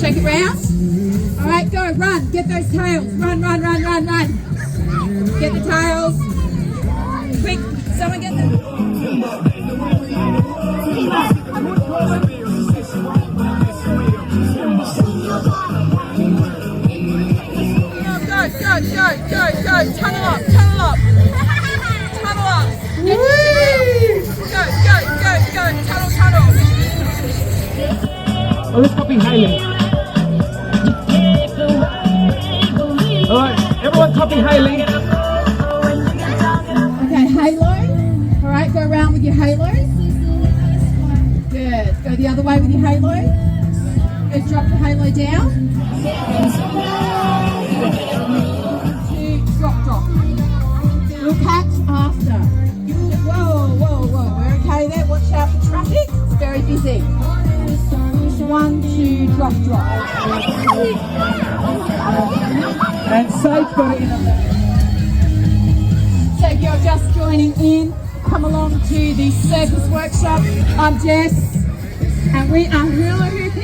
Shake it round. All right, go, run. Get those tails. Run, run, run, run, run. Get the tails. Quick, someone get them. Go, go, go, go, go. Tunnel up, tunnel up. Tunnel up. Go, go, go, go. Tunnel, tunnel. Oh, let's copy Hayley. All right, everyone copy Hayley. Okay, halo. All right, go around with your halo. Good. Go the other way with your halo. Go drop the halo down. Drop, drop. We'll catch after. Whoa, whoa, whoa. We're okay there. Watch out for traffic. It's very busy. 1, 2, drop, drop. And safe got it in on that. So if you're just joining in, come along to the circus workshop. I'm Jess, and we are hula hooping.